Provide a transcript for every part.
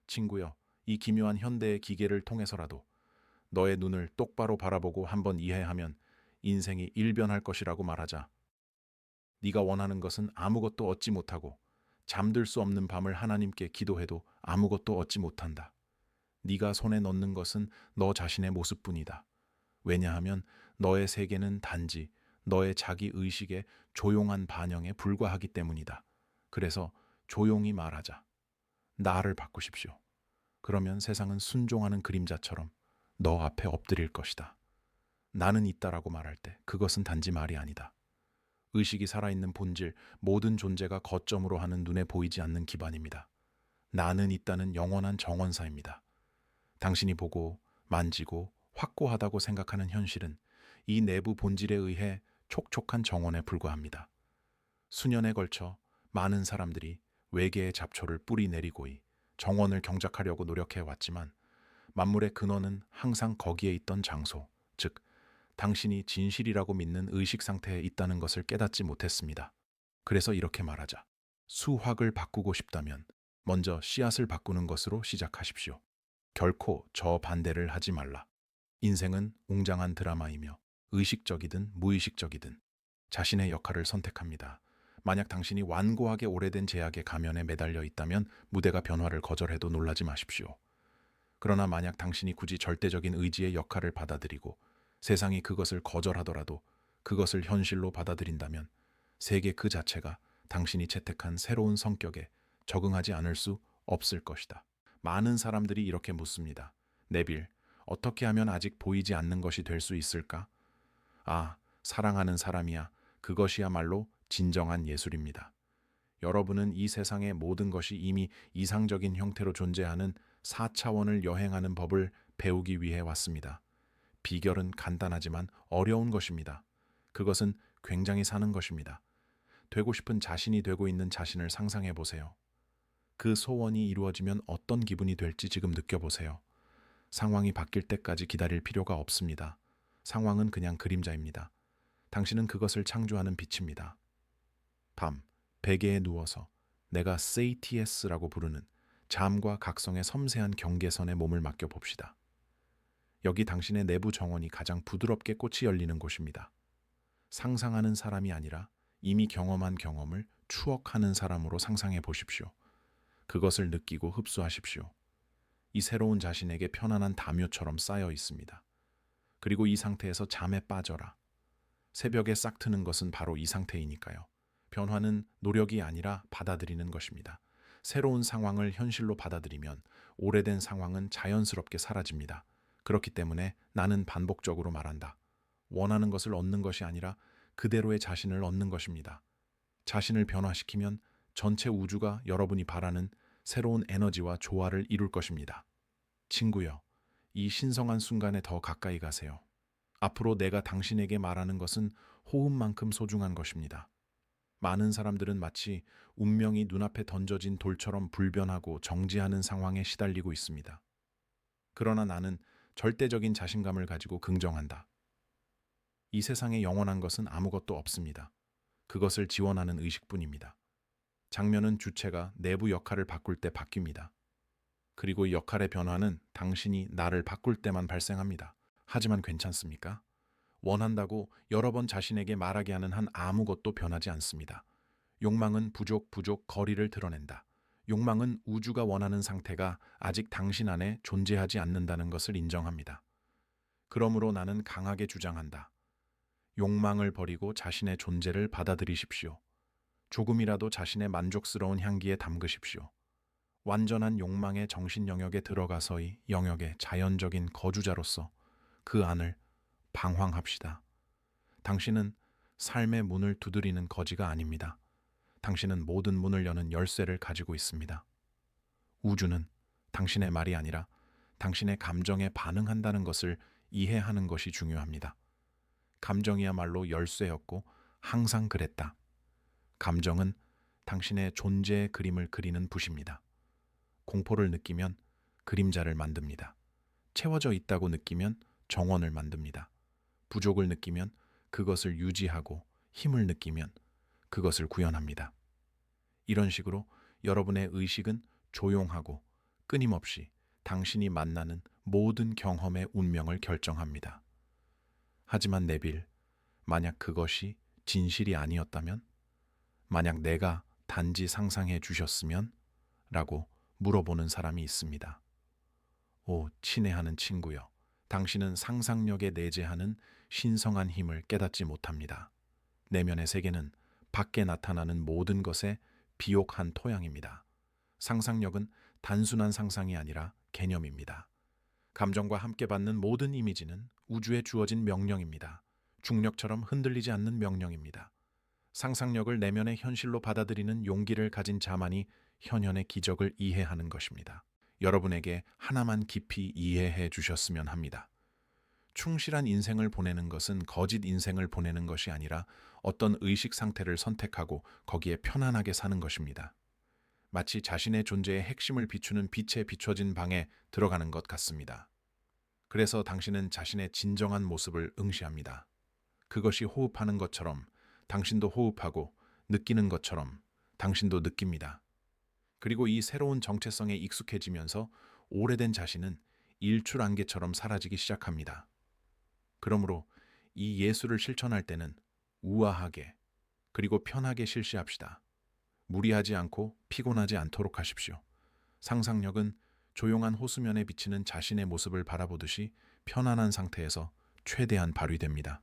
친구여, 이 기묘한 현대의 기계를 통해서라도 너의 눈을 똑바로 바라보고 한번 이해하면 인생이 일변할 것이라고 말하자. 네가 원하는 것은 아무것도 얻지 못하고 잠들 수 없는 밤을 하나님께 기도해도 아무것도 얻지 못한다. 네가 손에 넣는 것은 너 자신의 모습뿐이다. 왜냐하면 너의 세계는 단지 너의 자기 의식의 조용한 반영에 불과하기 때문이다. 그래서 조용히 말하자. 나를 바꾸십시오. 그러면 세상은 순종하는 그림자처럼 너 앞에 엎드릴 것이다. 나는 있다라고 말할 때 그것은 단지 말이 아니다. 의식이 살아있는 본질, 모든 존재가 거점으로 하는 눈에 보이지 않는 기반입니다. 나는 있다는 영원한 정원사입니다. 당신이 보고 만지고 확고하다고 생각하는 현실은 이 내부 본질에 의해 촉촉한 정원에 불과합니다. 수년에 걸쳐 많은 사람들이 외계의 잡초를 뿌리 내리고이 정원을 경작하려고 노력해 왔지만 만물의 근원은 항상 거기에 있던 장소, 즉 당신이 진실이라고 믿는 의식 상태에 있다는 것을 깨닫지 못했습니다. 그래서 이렇게 말하자. 수확을 바꾸고 싶다면 먼저 씨앗을 바꾸는 것으로 시작하십시오. 결코 저 반대를 하지 말라. 인생은 웅장한 드라마이며 의식적이든 무의식적이든 자신의 역할을 선택합니다. 만약 당신이 완고하게 오래된 제약의 가면에 매달려 있다면 무대가 변화를 거절해도 놀라지 마십시오. 그러나 만약 당신이 굳이 절대적인 의지의 역할을 받아들이고 세상이 그것을 거절하더라도 그것을 현실로 받아들인다면 세계 그 자체가 당신이 채택한 새로운 성격에 적응하지 않을 수 없을 것이다. 많은 사람들이 이렇게 묻습니다. 네빌, 어떻게 하면 아직 보이지 않는 것이 될 수 있을까? 아, 사랑하는 사람이야. 그것이야말로 진정한 예술입니다. 여러분은 이 세상의 모든 것이 이미 이상적인 형태로 존재하는 4차원을 여행하는 법을 배우기 위해 왔습니다. 비결은 간단하지만 어려운 것입니다. 그것은 굉장히 사는 것입니다. 되고 싶은 자신이 되고 있는 자신을 상상해 보세요. 그 소원이 이루어지면 어떤 기분이 될지 지금 느껴보세요. 상황이 바뀔 때까지 기다릴 필요가 없습니다. 상황은 그냥 그림자입니다. 당신은 그것을 창조하는 빛입니다. 밤, 베개에 누워서 내가 세이티에스라고 부르는 잠과 각성의 섬세한 경계선에 몸을 맡겨봅시다. 여기 당신의 내부 정원이 가장 부드럽게 꽃이 열리는 곳입니다. 상상하는 사람이 아니라 이미 경험한 경험을 추억하는 사람으로 상상해 보십시오. 그것을 느끼고 흡수하십시오. 이 새로운 자신에게 편안한 담요처럼 쌓여 있습니다. 그리고 이 상태에서 잠에 빠져라. 새벽에 싹 트는 것은 바로 이 상태이니까요. 변화는 노력이 아니라 받아들이는 것입니다. 새로운 상황을 현실로 받아들이면 오래된 상황은 자연스럽게 사라집니다. 그렇기 때문에 나는 반복적으로 말한다. 원하는 것을 얻는 것이 아니라 그대로의 자신을 얻는 것입니다. 자신을 변화시키면 전체 우주가 여러분이 바라는 새로운 에너지와 조화를 이룰 것입니다. 친구여, 이 신성한 순간에 더 가까이 가세요. 앞으로 내가 당신에게 말하는 것은 호흡만큼 소중한 것입니다. 많은 사람들은 마치 운명이 눈앞에 던져진 돌처럼 불변하고 정지하는 상황에 시달리고 있습니다. 그러나 나는 절대적인 자신감을 가지고 긍정한다. 이 세상에 영원한 것은 아무것도 없습니다. 그것을 지원하는 의식뿐입니다. 장면은 주체가 내부 역할을 바꿀 때 바뀝니다. 그리고 이 역할의 변화는 당신이 나를 바꿀 때만 발생합니다. 하지만 괜찮습니까? 원한다고 여러 번 자신에게 말하게 하는 한 아무것도 변하지 않습니다. 욕망은 부족, 거리를 드러낸다. 욕망은 우주가 원하는 상태가 아직 당신 안에 존재하지 않는다는 것을 인정합니다. 그러므로 나는 강하게 주장한다. 욕망을 버리고 자신의 존재를 받아들이십시오. 조금이라도 자신의 만족스러운 향기에 담그십시오. 완전한 욕망의 정신 영역에 들어가서의 영역의 자연적인 거주자로서 그 안을 방황합시다. 당신은 삶의 문을 두드리는 거지가 아닙니다. 당신은 모든 문을 여는 열쇠를 가지고 있습니다. 우주는 당신의 말이 아니라 당신의 감정에 반응한다는 것을 이해하는 것이 중요합니다. 감정이야말로 열쇠였고 항상 그랬다. 감정은 당신의 존재의 그림을 그리는 붓입니다. 공포를 느끼면 그림자를 만듭니다. 채워져 있다고 느끼면 정원을 만듭니다. 부족을 느끼면 그것을 유지하고 힘을 느끼면 그것을 구현합니다. 이런 식으로 여러분의 의식은 조용하고 끊임없이 당신이 만나는 모든 경험의 운명을 결정합니다. 하지만 네빌, 만약 그것이 진실이 아니었다면? 만약 내가 단지 상상해 주셨으면? 라고 물어보는 사람이 있습니다. 오, 친애하는 친구여. 당신은 상상력에 내재하는 신성한 힘을 깨닫지 못합니다. 내면의 세계는 밖에 나타나는 모든 것의 비옥한 토양입니다. 상상력은 단순한 상상이 아니라 개념입니다. 감정과 함께 받는 모든 이미지는 우주에 주어진 명령입니다. 중력처럼 흔들리지 않는 명령입니다. 상상력을 내면의 현실로 받아들이는 용기를 가진 자만이 현현의 기적을 이해하는 것입니다. 여러분에게 하나만 깊이 이해해 주셨으면 합니다. 충실한 인생을 보내는 것은 거짓 인생을 보내는 것이 아니라 어떤 의식 상태를 선택하고 거기에 편안하게 사는 것입니다. 마치 자신의 존재의 핵심을 비추는 빛에 비춰진 방에 들어가는 것 같습니다. 그래서 당신은 자신의 진정한 모습을 응시합니다. 그것이 호흡하는 것처럼 당신도 호흡하고 느끼는 것처럼 당신도 느낍니다. 그리고 이 새로운 정체성에 익숙해지면서 오래된 자신은 일출안개처럼 사라지기 시작합니다. 그러므로 이 예술을 실천할 때는 우아하게 그리고 편하게 실시합시다. 무리하지 않고 피곤하지 않도록 하십시오. 상상력은 조용한 호수면에 비치는 자신의 모습을 바라보듯이 편안한 상태에서 최대한 발휘됩니다.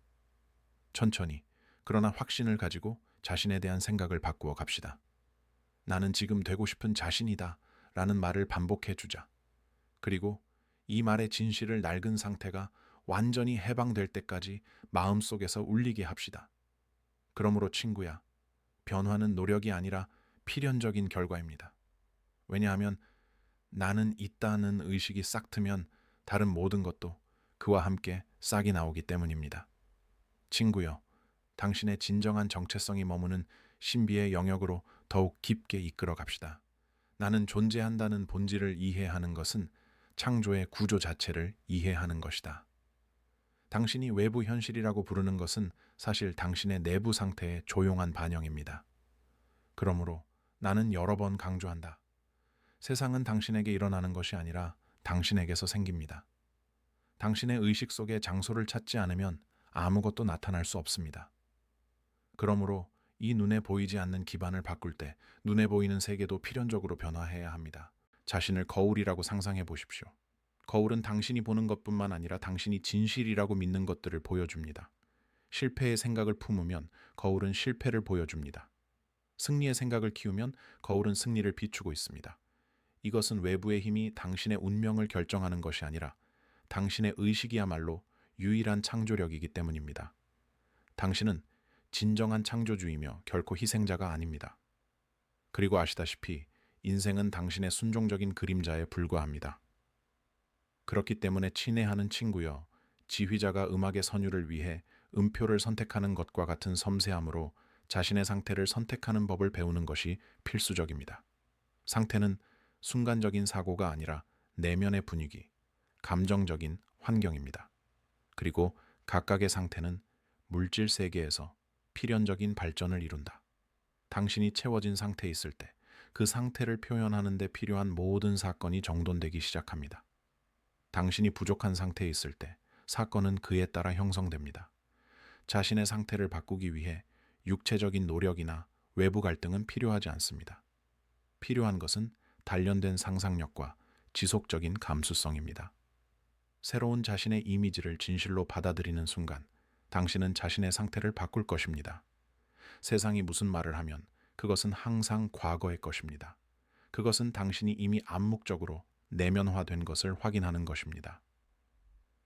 천천히, 그러나 확신을 가지고 자신에 대한 생각을 바꾸어 갑시다. 나는 지금 되고 싶은 자신이다 라는 말을 반복해 주자. 그리고 이 말의 진실을 낡은 상태가 완전히 해방될 때까지 마음속에서 울리게 합시다. 그러므로 친구야, 변화는 노력이 아니라 필연적인 결과입니다. 왜냐하면 나는 있다는 의식이 싹 트면 다른 모든 것도 그와 함께 싹이 나오기 때문입니다. 친구여, 당신의 진정한 정체성이 머무는 신비의 영역으로 더욱 깊게 이끌어 갑시다. 나는 존재한다는 본질을 이해하는 것은 창조의 구조 자체를 이해하는 것이다. 당신이 외부 현실이라고 부르는 것은 사실 당신의 내부 상태의 조용한 반영입니다. 그러므로 나는 여러 번 강조한다. 세상은 당신에게 일어나는 것이 아니라 당신에게서 생깁니다. 당신의 의식 속에 장소를 찾지 않으면 아무것도 나타날 수 없습니다. 그러므로 이 눈에 보이지 않는 기반을 바꿀 때 눈에 보이는 세계도 필연적으로 변화해야 합니다. 자신을 거울이라고 상상해 보십시오. 거울은 당신이 보는 것뿐만 아니라 당신이 진실이라고 믿는 것들을 보여줍니다. 실패의 생각을 품으면 거울은 실패를 보여줍니다. 승리의 생각을 키우면 거울은 승리를 비추고 있습니다. 이것은 외부의 힘이 당신의 운명을 결정하는 것이 아니라 당신의 의식이야말로 유일한 창조력이기 때문입니다. 당신은 진정한 창조주이며 결코 희생자가 아닙니다. 그리고 아시다시피 인생은 당신의 순종적인 그림자에 불과합니다. 그렇기 때문에 친애하는 친구여, 지휘자가 음악의 선율을 위해 음표를 선택하는 것과 같은 섬세함으로 자신의 상태를 선택하는 법을 배우는 것이 필수적입니다. 상태는 순간적인 사고가 아니라 내면의 분위기, 감정적인 환경입니다. 그리고 각각의 상태는 물질 세계에서 필연적인 발전을 이룬다. 당신이 채워진 상태에 있을 때 그 상태를 표현하는 데 필요한 모든 사건이 정돈되기 시작합니다. 당신이 부족한 상태에 있을 때 사건은 그에 따라 형성됩니다. 자신의 상태를 바꾸기 위해 육체적인 노력이나 외부 갈등은 필요하지 않습니다. 필요한 것은 단련된 상상력과 지속적인 감수성입니다. 새로운 자신의 이미지를 진실로 받아들이는 순간 당신은 자신의 상태를 바꿀 것입니다. 세상이 무슨 말을 하면 그것은 항상 과거의 것입니다. 그것은 당신이 이미 암묵적으로 내면화된 것을 확인하는 것입니다.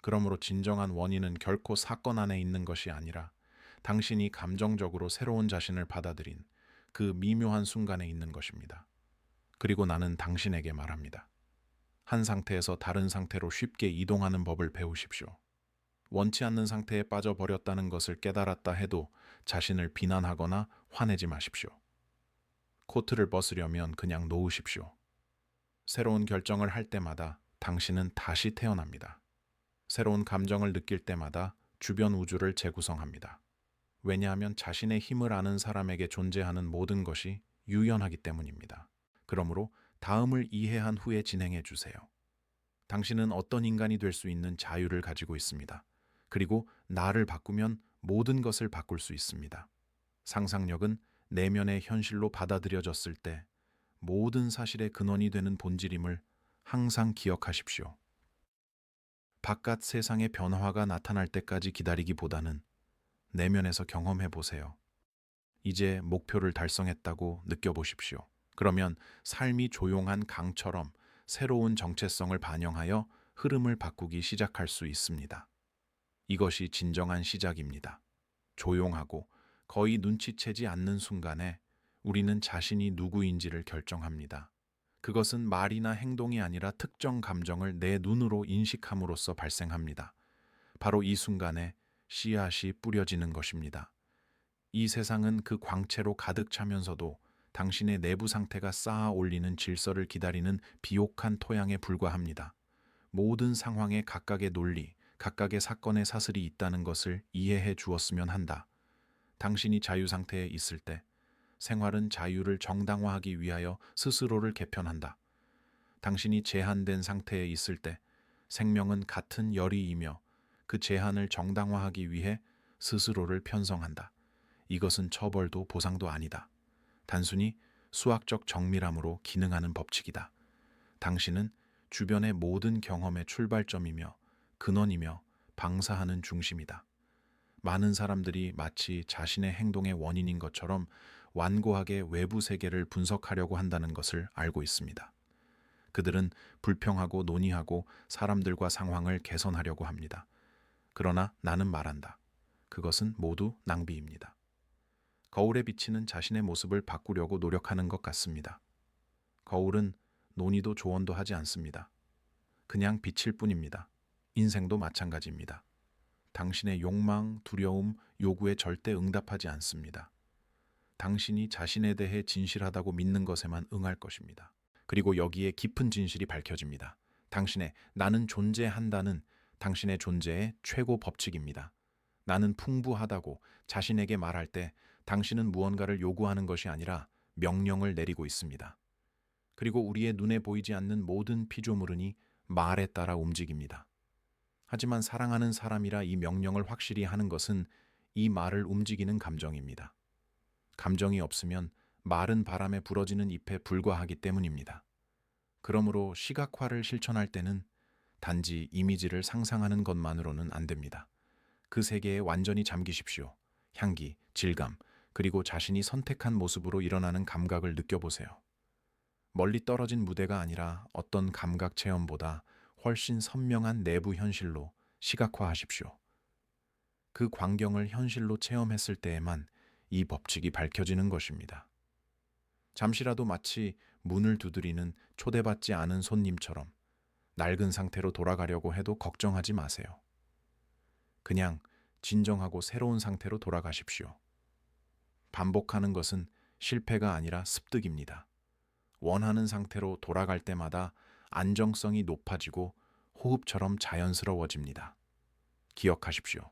그러므로 진정한 원인은 결코 사건 안에 있는 것이 아니라 당신이 감정적으로 새로운 자신을 받아들인 그 미묘한 순간에 있는 것입니다. 그리고 나는 당신에게 말합니다. 한 상태에서 다른 상태로 쉽게 이동하는 법을 배우십시오. 원치 않는 상태에 빠져버렸다는 것을 깨달았다 해도 자신을 비난하거나 화내지 마십시오. 코트를 벗으려면 그냥 놓으십시오. 새로운 결정을 할 때마다 당신은 다시 태어납니다. 새로운 감정을 느낄 때마다 주변 우주를 재구성합니다. 왜냐하면 자신의 힘을 아는 사람에게 존재하는 모든 것이 유연하기 때문입니다. 그러므로 다음을 이해한 후에 진행해 주세요. 당신은 어떤 인간이 될 수 있는 자유를 가지고 있습니다. 그리고 나를 바꾸면 모든 것을 바꿀 수 있습니다. 상상력은 내면의 현실로 받아들여졌을 때 모든 사실의 근원이 되는 본질임을 항상 기억하십시오. 바깥 세상의 변화가 나타날 때까지 기다리기보다는 내면에서 경험해 보세요. 이제 목표를 달성했다고 느껴보십시오. 그러면 삶이 조용한 강처럼 새로운 정체성을 반영하여 흐름을 바꾸기 시작할 수 있습니다. 이것이 진정한 시작입니다. 조용하고 거의 눈치채지 않는 순간에 우리는 자신이 누구인지를 결정합니다. 그것은 말이나 행동이 아니라 특정 감정을 내 눈으로 인식함으로써 발생합니다. 바로 이 순간에 씨앗이 뿌려지는 것입니다. 이 세상은 그 광채로 가득 차면서도 당신의 내부 상태가 쌓아 올리는 질서를 기다리는 비옥한 토양에 불과합니다. 모든 상황에 각각의 논리, 각각의 사건의 사슬이 있다는 것을 이해해 주었으면 한다. 당신이 자유 상태에 있을 때 생활은 자유를 정당화하기 위하여 스스로를 개편한다. 당신이 제한된 상태에 있을 때 생명은 같은 열이이며 그 제한을 정당화하기 위해 스스로를 편성한다. 이것은 처벌도 보상도 아니다. 단순히 수학적 정밀함으로 기능하는 법칙이다. 당신은 주변의 모든 경험의 출발점이며 근원이며 방사하는 중심이다. 많은 사람들이 마치 자신의 행동의 원인인 것처럼 완고하게 외부 세계를 분석하려고 한다는 것을 알고 있습니다. 그들은 불평하고 논의하고 사람들과 상황을 개선하려고 합니다. 그러나 나는 말한다. 그것은 모두 낭비입니다. 거울에 비치는 자신의 모습을 바꾸려고 노력하는 것 같습니다. 거울은 논의도 조언도 하지 않습니다. 그냥 비칠 뿐입니다. 인생도 마찬가지입니다. 당신의 욕망, 두려움, 요구에 절대 응답하지 않습니다. 당신이 자신에 대해 진실하다고 믿는 것에만 응할 것입니다. 그리고 여기에 깊은 진실이 밝혀집니다. 당신의 나는 존재한다는 당신의 존재의 최고 법칙입니다. 나는 풍부하다고 자신에게 말할 때 당신은 무언가를 요구하는 것이 아니라 명령을 내리고 있습니다. 그리고 우리의 눈에 보이지 않는 모든 피조물은이 말에 따라 움직입니다. 하지만 사랑하는 사람이라 이 명령을 확실히 하는 것은 이 말을 움직이는 감정입니다. 감정이 없으면 말은 바람에 부러지는 잎에 불과하기 때문입니다. 그러므로 시각화를 실천할 때는 단지 이미지를 상상하는 것만으로는 안 됩니다. 그 세계에 완전히 잠기십시오. 향기, 질감, 그리고 자신이 선택한 모습으로 일어나는 감각을 느껴보세요. 멀리 떨어진 무대가 아니라 어떤 감각 체험보다 훨씬 선명한 내부 현실로 시각화하십시오. 그 광경을 현실로 체험했을 때에만 이 법칙이 밝혀지는 것입니다. 잠시라도 마치 문을 두드리는 초대받지 않은 손님처럼 낡은 상태로 돌아가려고 해도 걱정하지 마세요. 그냥 진정하고 새로운 상태로 돌아가십시오. 반복하는 것은 실패가 아니라 습득입니다. 원하는 상태로 돌아갈 때마다 안정성이 높아지고 호흡처럼 자연스러워집니다. 기억하십시오.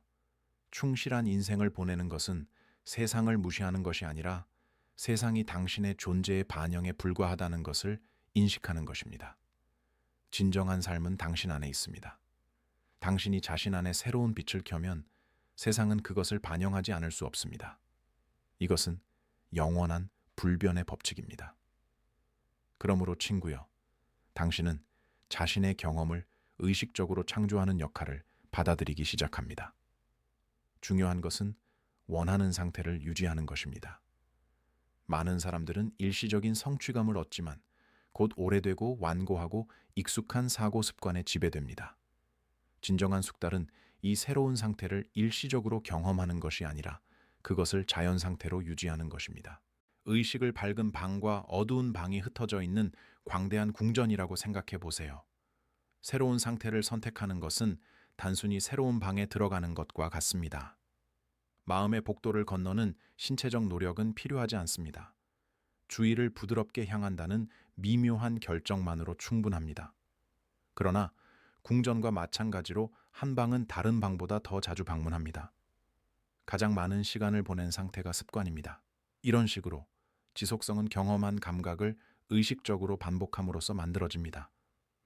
충실한 인생을 보내는 것은 세상을 무시하는 것이 아니라 세상이 당신의 존재의 반영에 불과하다는 것을 인식하는 것입니다. 진정한 삶은 당신 안에 있습니다. 당신이 자신 안에 새로운 빛을 켜면 세상은 그것을 반영하지 않을 수 없습니다. 이것은 영원한 불변의 법칙입니다. 그러므로 친구여, 당신은 자신의 경험을 의식적으로 창조하는 역할을 받아들이기 시작합니다. 중요한 것은 원하는 상태를 유지하는 것입니다. 많은 사람들은 일시적인 성취감을 얻지만 곧 오래되고 완고하고 익숙한 사고 습관에 지배됩니다. 진정한 숙달은 이 새로운 상태를 일시적으로 경험하는 것이 아니라 그것을 자연 상태로 유지하는 것입니다. 의식을 밝은 방과 어두운 방이 흩어져 있는 광대한 궁전이라고 생각해 보세요. 새로운 상태를 선택하는 것은 단순히 새로운 방에 들어가는 것과 같습니다. 마음의 복도를 건너는 신체적 노력은 필요하지 않습니다. 주위를 부드럽게 향한다는 미묘한 결정만으로 충분합니다. 그러나 궁전과 마찬가지로 한 방은 다른 방보다 더 자주 방문합니다. 가장 많은 시간을 보낸 상태가 습관입니다. 이런 식으로 지속성은 경험한 감각을 의식적으로 반복함으로써 만들어집니다.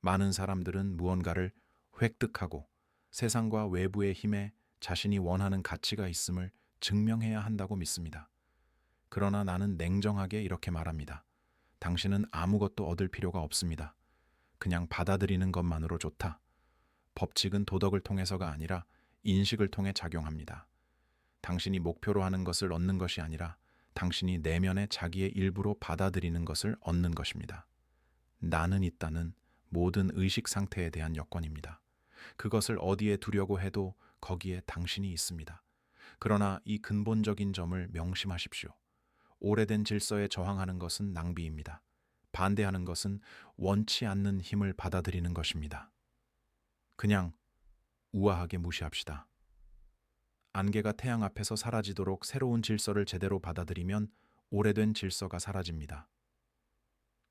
많은 사람들은 무언가를 획득하고 세상과 외부의 힘에 자신이 원하는 가치가 있음을 증명해야 한다고 믿습니다. 그러나 나는 냉정하게 이렇게 말합니다. 당신은 아무것도 얻을 필요가 없습니다. 그냥 받아들이는 것만으로 좋다. 법칙은 도덕을 통해서가 아니라 인식을 통해 작용합니다. 당신이 목표로 하는 것을 얻는 것이 아니라 당신이 내면의 자기의 일부로 받아들이는 것을 얻는 것입니다. 나는 있다는 모든 의식 상태에 대한 여건입니다. 그것을 어디에 두려고 해도 거기에 당신이 있습니다. 그러나 이 근본적인 점을 명심하십시오. 오래된 질서에 저항하는 것은 낭비입니다. 반대하는 것은 원치 않는 힘을 받아들이는 것입니다. 그냥 우아하게 무시합시다. 안개가 태양 앞에서 사라지도록 새로운 질서를 제대로 받아들이면 오래된 질서가 사라집니다.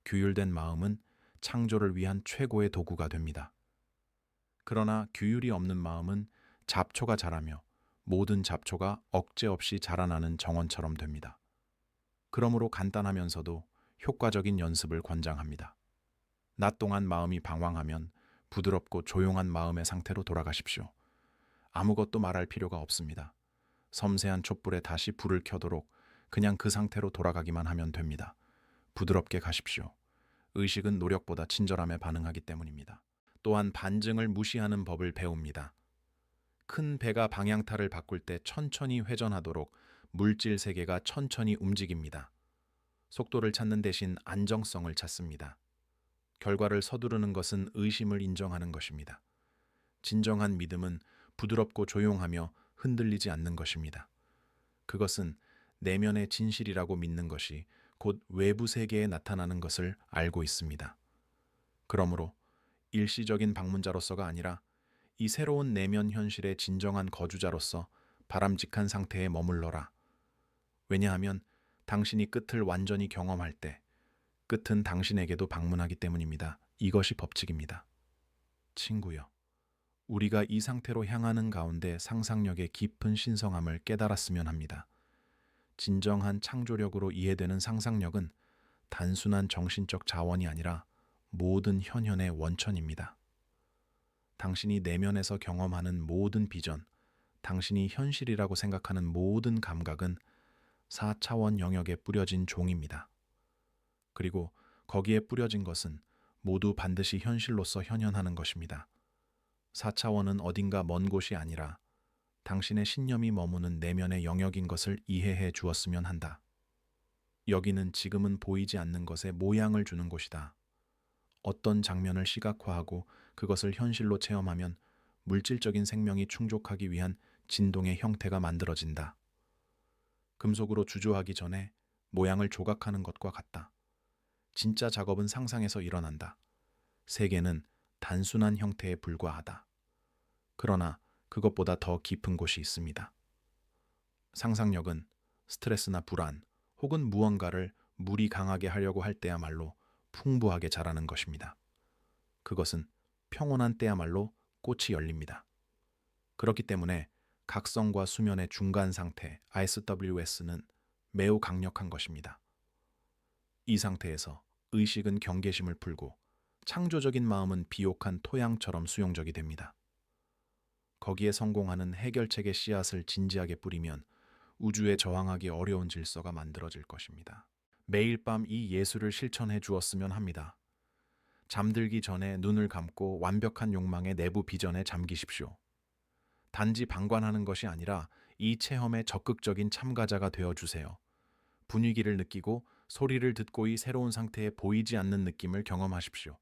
규율된 마음은 창조를 위한 최고의 도구가 됩니다. 그러나 규율이 없는 마음은 잡초가 자라며 모든 잡초가 억제 없이 자라나는 정원처럼 됩니다. 그러므로 간단하면서도 효과적인 연습을 권장합니다. 낮 동안 마음이 방황하면 부드럽고 조용한 마음의 상태로 돌아가십시오. 아무것도 말할 필요가 없습니다. 섬세한 촛불에 다시 불을 켜도록 그냥 그 상태로 돌아가기만 하면 됩니다. 부드럽게 가십시오. 의식은 노력보다 친절함에 반응하기 때문입니다. 또한 반증을 무시하는 법을 배웁니다. 큰 배가 방향타를 바꿀 때 천천히 회전하도록 물질 세계가 천천히 움직입니다. 속도를 찾는 대신 안정성을 찾습니다. 결과를 서두르는 것은 의심을 인정하는 것입니다. 진정한 믿음은 부드럽고 조용하며 흔들리지 않는 것입니다. 그것은 내면의 진실이라고 믿는 것이 곧 외부 세계에 나타나는 것을 알고 있습니다. 그러므로 일시적인 방문자로서가 아니라 이 새로운 내면 현실의 진정한 거주자로서 바람직한 상태에 머물러라. 왜냐하면 당신이 끝을 완전히 경험할 때 끝은 당신에게도 방문하기 때문입니다. 이것이 법칙입니다. 친구여, 우리가 이 상태로 향하는 가운데 상상력의 깊은 신성함을 깨달았으면 합니다. 진정한 창조력으로 이해되는 상상력은 단순한 정신적 자원이 아니라 모든 현현의 원천입니다. 당신이 내면에서 경험하는 모든 비전, 당신이 현실이라고 생각하는 모든 감각은 4차원 영역에 뿌려진 종입니다. 그리고 거기에 뿌려진 것은 모두 반드시 현실로서 현현하는 것입니다. 4차원은 어딘가 먼 곳이 아니라 당신의 신념이 머무는 내면의 영역인 것을 이해해 주었으면 한다. 여기는 지금은 보이지 않는 것에 모양을 주는 곳이다. 어떤 장면을 시각화하고 그것을 현실로 체험하면 물질적인 생명이 충족하기 위한 진동의 형태가 만들어진다. 금속으로 주조하기 전에 모양을 조각하는 것과 같다. 진짜 작업은 상상에서 일어난다. 세계는 단순한 형태에 불과하다. 그러나 그것보다 더 깊은 곳이 있습니다. 상상력은 스트레스나 불안 혹은 무언가를 무리 강하게 하려고 할 때야말로 풍부하게 자라는 것입니다. 그것은 평온한 때야말로 꽃이 열립니다. 그렇기 때문에 각성과 수면의 중간 상태 ISWS는 매우 강력한 것입니다. 이 상태에서 의식은 경계심을 풀고 창조적인 마음은 비옥한 토양처럼 수용적이 됩니다. 거기에 성공하는 해결책의 씨앗을 진지하게 뿌리면 우주에 저항하기 어려운 질서가 만들어질 것입니다. 매일 밤 이 예술을 실천해 주었으면 합니다. 잠들기 전에 눈을 감고 완벽한 욕망의 내부 비전에 잠기십시오. 단지 방관하는 것이 아니라 이 체험의 적극적인 참가자가 되어주세요. 분위기를 느끼고 소리를 듣고 이 새로운 상태에 보이지 않는 느낌을 경험하십시오.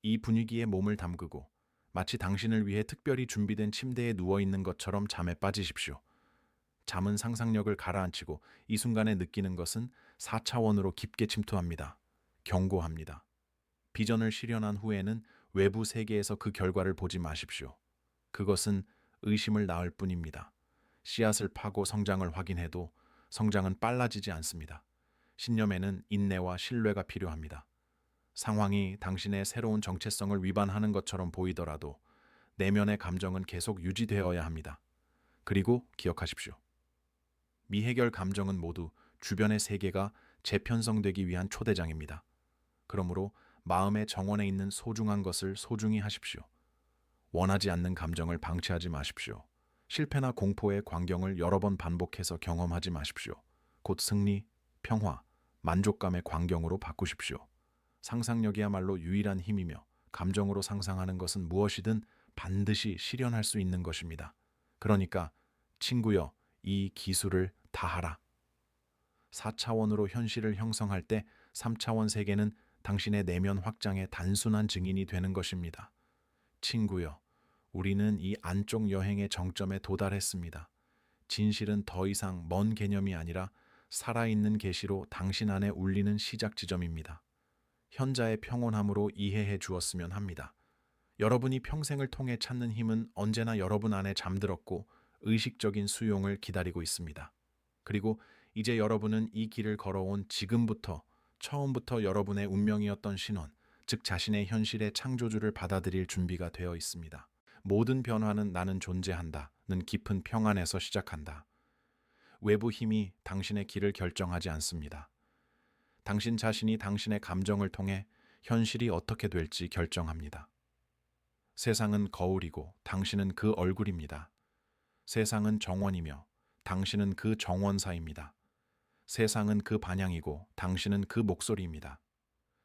이 분위기에 몸을 담그고 마치 당신을 위해 특별히 준비된 침대에 누워있는 것처럼 잠에 빠지십시오. 잠은 상상력을 가라앉히고 이 순간에 느끼는 것은 4차원으로 깊게 침투합니다. 경고합니다. 비전을 실현한 후에는 외부 세계에서 그 결과를 보지 마십시오. 그것은 의심을 낳을 뿐입니다. 씨앗을 파고 성장을 확인해도 성장은 빨라지지 않습니다. 신념에는 인내와 신뢰가 필요합니다. 상황이 당신의 새로운 정체성을 위반하는 것처럼 보이더라도 내면의 감정은 계속 유지되어야 합니다. 그리고 기억하십시오. 미해결 감정은 모두 주변의 세계가 재편성되기 위한 초대장입니다. 그러므로 마음의 정원에 있는 소중한 것을 소중히 하십시오. 원하지 않는 감정을 방치하지 마십시오. 실패나 공포의 광경을 여러 번 반복해서 경험하지 마십시오. 곧 승리, 평화, 만족감의 광경으로 바꾸십시오. 상상력이야말로 유일한 힘이며 감정으로 상상하는 것은 무엇이든 반드시 실현할 수 있는 것입니다. 그러니까 친구여, 이 기술을 다하라. 4차원으로 현실을 형성할 때 3차원 세계는 당신의 내면 확장의 단순한 증인이 되는 것입니다. 친구여, 우리는 이 안쪽 여행의 정점에 도달했습니다. 진실은 더 이상 먼 개념이 아니라 살아있는 계시로 당신 안에 울리는 시작 지점입니다. 현자의 평온함으로 이해해 주었으면 합니다. 여러분이 평생을 통해 찾는 힘은 언제나 여러분 안에 잠들었고 의식적인 수용을 기다리고 있습니다. 그리고 이제 여러분은 이 길을 걸어온 지금부터 처음부터 여러분의 운명이었던 신원, 즉 자신의 현실의 창조주를 받아들일 준비가 되어 있습니다. 모든 변화는 나는 존재한다는 깊은 평안에서 시작한다. 외부 힘이 당신의 길을 결정하지 않습니다. 당신 자신이 당신의 감정을 통해 현실이 어떻게 될지 결정합니다. 세상은 거울이고 당신은 그 얼굴입니다. 세상은 정원이며 당신은 그 정원사입니다. 세상은 그 반향이고 당신은 그 목소리입니다.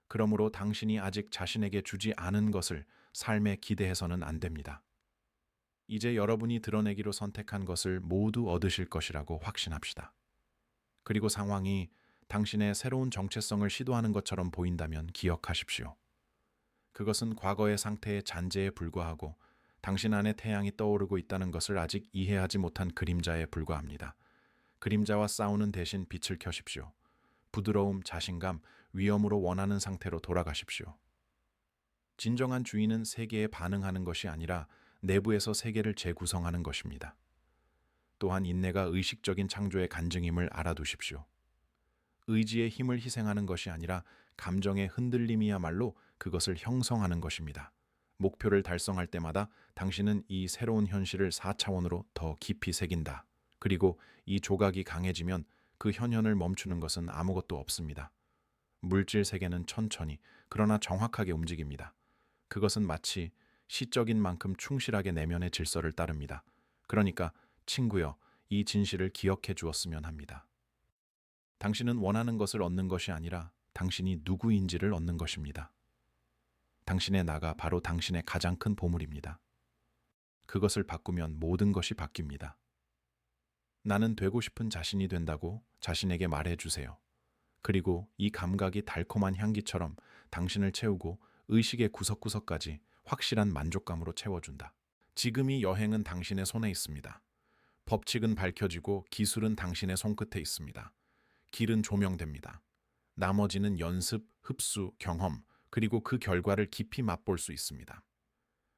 그러므로 당신이 아직 자신에게 주지 않은 것을 삶에 기대해서는 안 됩니다. 이제 여러분이 드러내기로 선택한 것을 모두 얻으실 것이라고 확신합시다. 그리고 상황이 당신의 새로운 정체성을 시도하는 것처럼 보인다면 기억하십시오. 그것은 과거의 상태의 잔재에 불과하고 당신 안에 태양이 떠오르고 있다는 것을 아직 이해하지 못한 그림자에 불과합니다. 그림자와 싸우는 대신 빛을 켜십시오. 부드러움, 자신감, 위엄으로 원하는 상태로 돌아가십시오. 진정한 주인은 세계에 반응하는 것이 아니라 내부에서 세계를 재구성하는 것입니다. 또한 인내가 의식적인 창조의 간증임을 알아두십시오. 의지의 힘을 희생하는 것이 아니라 감정의 흔들림이야말로 그것을 형성하는 것입니다. 목표를 달성할 때마다 당신은 이 새로운 현실을 4차원으로 더 깊이 새긴다. 그리고 이 조각이 강해지면 그 현현을 멈추는 것은 아무것도 없습니다. 물질 세계는 천천히 그러나 정확하게 움직입니다. 그것은 마치 시적인 만큼 충실하게 내면의 질서를 따릅니다. 그러니까 친구여, 이 진실을 기억해 주었으면 합니다. 당신은 원하는 것을 얻는 것이 아니라 당신이 누구인지를 얻는 것입니다. 당신의 나가 바로 당신의 가장 큰 보물입니다. 그것을 바꾸면 모든 것이 바뀝니다. 나는 되고 싶은 자신이 된다고 자신에게 말해주세요. 그리고 이 감각이 달콤한 향기처럼 당신을 채우고 의식의 구석구석까지 확실한 만족감으로 채워준다. 지금 이 여행은 당신의 손에 있습니다. 법칙은 밝혀지고 기술은 당신의 손끝에 있습니다. 길은 조명됩니다. 나머지는 연습, 흡수, 경험, 그리고 그 결과를 깊이 맛볼 수 있습니다.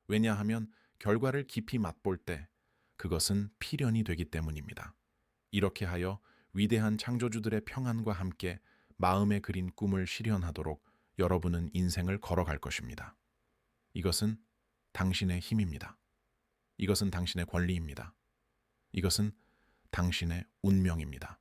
왜냐하면 결과를 깊이 맛볼 때 그것은 필연이 되기 때문입니다. 이렇게 하여 위대한 창조주들의 평안과 함께 마음에 그린 꿈을 실현하도록 여러분은 인생을 걸어갈 것입니다. 이것은 당신의 힘입니다. 이것은 당신의 권리입니다. 이것은 당신의 운명입니다.